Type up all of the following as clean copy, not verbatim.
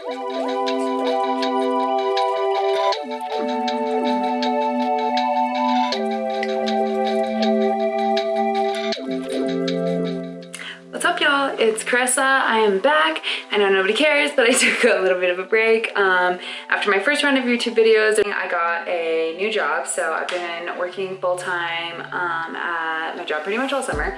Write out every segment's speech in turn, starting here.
What's up, y'all? It's Carissa. I am back. I know nobody cares, but I took a little bit of a break. After my first round of YouTube videos, I got a new job. So I've been working full-time at my job pretty much all summer.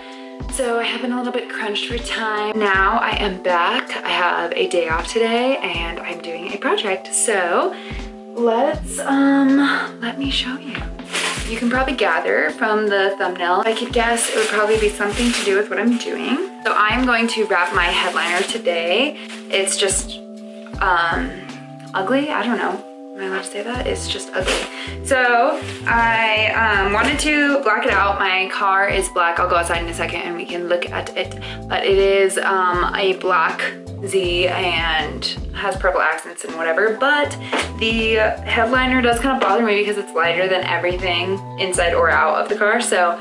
So I have been a little bit crunched for time. Now I am back. I have a day off today and I'm doing a project. So let me show you. You can probably gather from the thumbnail. I could guess it would probably be something to do with what I'm doing. So I'm going to wrap my headliner today. It's just ugly. I don't know. Am I allowed to say that? It's just ugly. So I wanted to black it out. My car is black. I'll go outside in a second and we can look at it. But it is a black Z and has purple accents and whatever. But the headliner does kind of bother me because it's lighter than everything inside or out of the car. So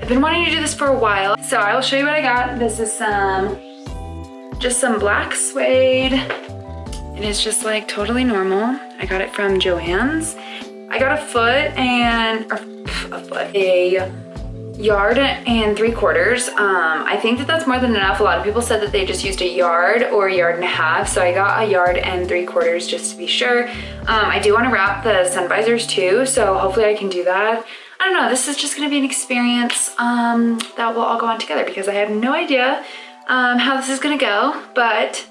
I've been wanting to do this for a while. So I will show you what I got. This is just some black suede. It is just like totally normal. I got it from Joann's. I got a yard and 3/4. I think that that's more than enough. A lot of people said that they just used a yard or a yard and a half. So I got a yard and 3/4 just to be sure. I do want to wrap the sun visors too. So hopefully I can do that. I don't know. This is just going to be an experience that will all go on together because I have no idea how this is going to go. But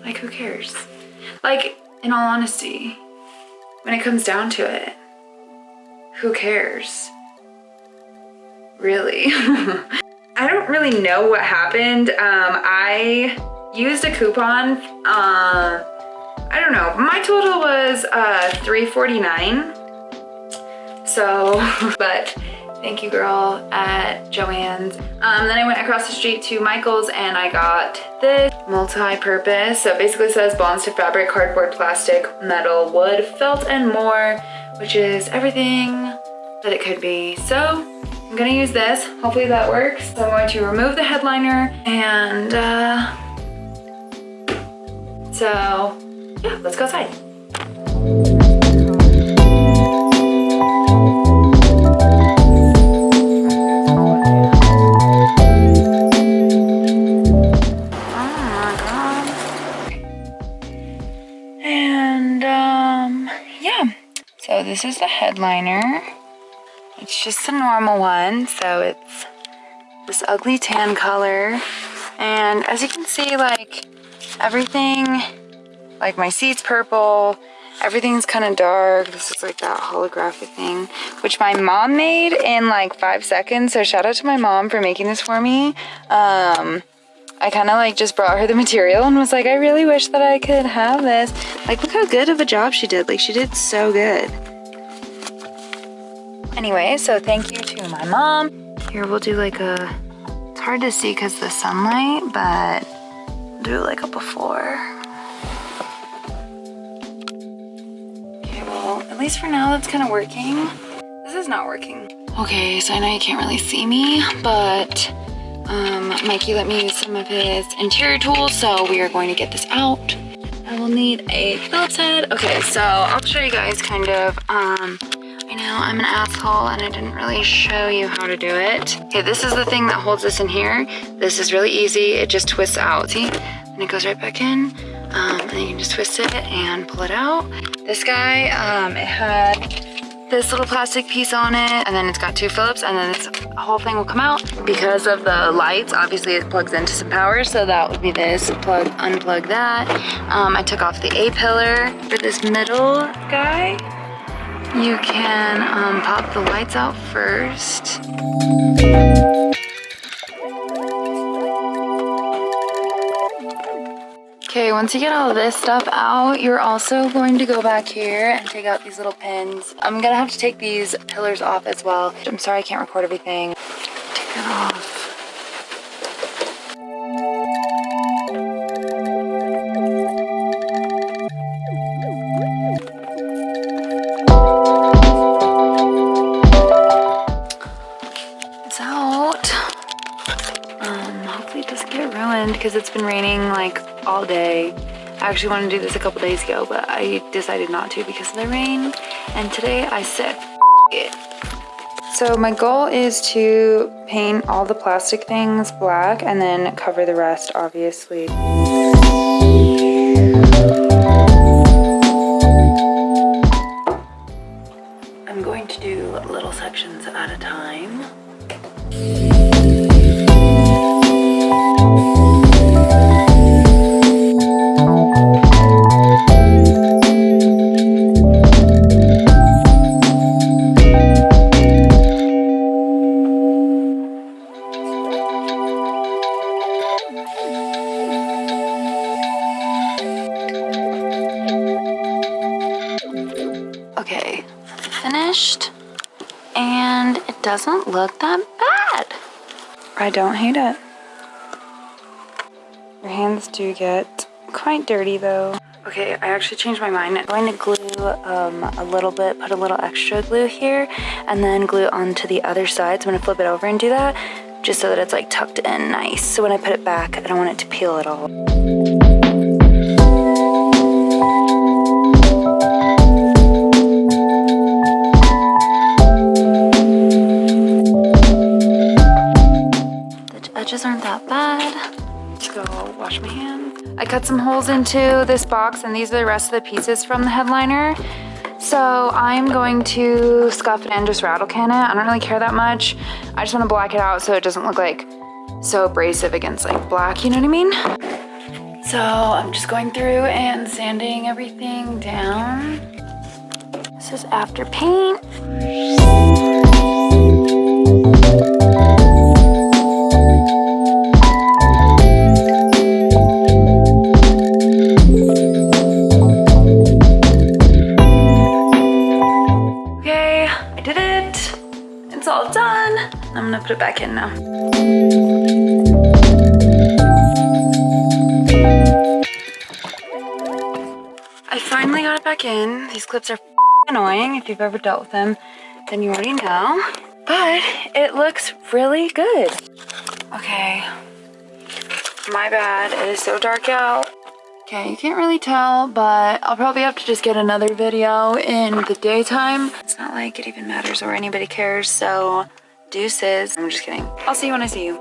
like, who cares? Like, in all honesty, when it comes down to it, who cares? Really? I don't really know what happened. I used a coupon. I don't know. My total was $3.49. So, but thank you, girl, at Joann's. Then I went across the street to Michael's and I got this multi-purpose. So it basically says bonds to fabric, cardboard, plastic, metal, wood, felt, and more, which is everything that it could be. So I'm gonna use this. Hopefully that works. So I'm going to remove the headliner and so yeah, let's go outside. So this is the headliner. It's just a normal one, so it's this ugly tan color. And as you can see, like everything, like my seat's purple, everything's kind of dark. This is like that holographic thing, which my mom made in like 5 seconds. So shout out to my mom for making this for me. I kind of like just brought her the material and was like, I really wish that I could have this. Like, look how good of a job she did. Like, she did so good. Anyway, so thank you to my mom. Here, we'll do like it's hard to see because of the sunlight, but we'll do like a before. Okay, well, at least for now, that's kind of working. This is not working. Okay, so I know you can't really see me, but Mikey let me use some of his interior tools, so we are going to get this out. I will need a Phillips head. Okay, so I'll show you guys kind of, I know I'm an asshole and I didn't really show you how to do it. Okay, this is the thing that holds this in here. This is really easy. It just twists out, see? And it goes right back in. And then you can just twist it and pull it out. This guy, it had this little plastic piece on it, and then it's got 2 Phillips, and then this whole thing will come out. Because of the lights, obviously it plugs into some power, so that would be this, unplug that. I took off the A-pillar. For this middle guy, you can pop the lights out first. Okay, once you get all of this stuff out, you're also going to go back here and take out these little pins. I'm gonna have to take these pillars off as well. I'm sorry I can't record everything. Take it off. It's out. Hopefully it doesn't get ruined. because it's been raining like all day. I actually wanted to do this a couple days ago, but I decided not to because of the rain. And today I said, it. So my goal is to paint all the plastic things black and then cover the rest, obviously. I'm going to do little sections at a time. Okay, finished, and it doesn't look that bad. I don't hate it. Your hands do get quite dirty though. Okay, I actually changed my mind. I'm going to glue a little bit, put a little extra glue here, and then glue it onto the other side. So I'm gonna flip it over and do that, just so that it's like tucked in nice. So when I put it back, I don't want it to peel at all. Edges aren't that bad. Let's go wash my hands. I cut some holes into this box, and these are the rest of the pieces from the headliner. So I'm going to scuff it and just rattle can it. I don't really care that much. I just want to black it out so it doesn't look like so abrasive against like black, you know what I mean? So I'm just going through and sanding everything down. This is after paint. All done. I'm gonna put it back in now. I finally got it back in. These clips are annoying. If you've ever dealt with them, then you already know. But it looks really good. Okay, my bad. It is so dark out. Okay, you can't really tell, but I'll probably have to just get another video in the daytime. It's not like it even matters or anybody cares, so deuces. I'm just kidding. I'll see you when I see you.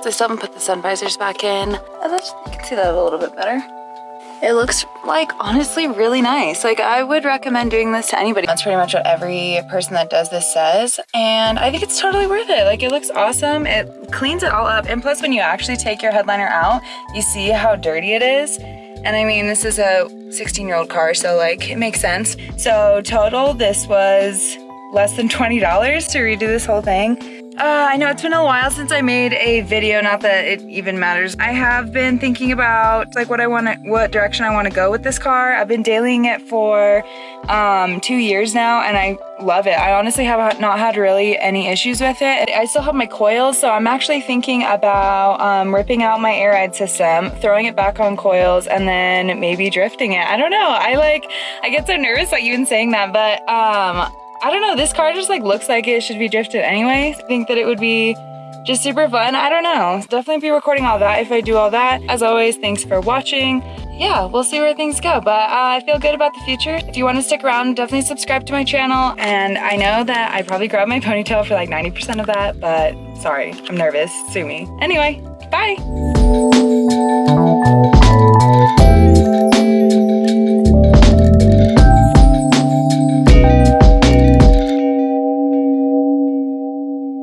So I still haven't put the sun visors back in. You can see that a little bit better. It looks like honestly really nice. Like I would recommend doing this to anybody. That's pretty much what every person that does this says. And I think it's totally worth it. Like it looks awesome. It cleans it all up. And plus when you actually take your headliner out, you see how dirty it is. And I mean, this is a 16-year-old car, so like it makes sense. So total, this was less than $20 to redo this whole thing. I know it's been a while since I made a video, not that it even matters. I have been thinking about like what direction I want to go with this car. I've been dailying it for 2 years now, and I love it. I honestly have not had really any issues with it. I still have my coils, so I'm actually thinking about ripping out my air ride system, throwing it back on coils, and then maybe drifting it. I don't know. I get so nervous like even saying that, but I don't know, this car just like looks like it should be drifted anyway. I think that it would be just super fun. I don't know. Definitely be recording all that if I do all that. As always, thanks for watching. Yeah, we'll see where things go, but I feel good about the future. If you want to stick around, definitely subscribe to my channel. And I know that I probably grabbed my ponytail for like 90% of that, but sorry, I'm nervous. Sue me. Anyway, bye.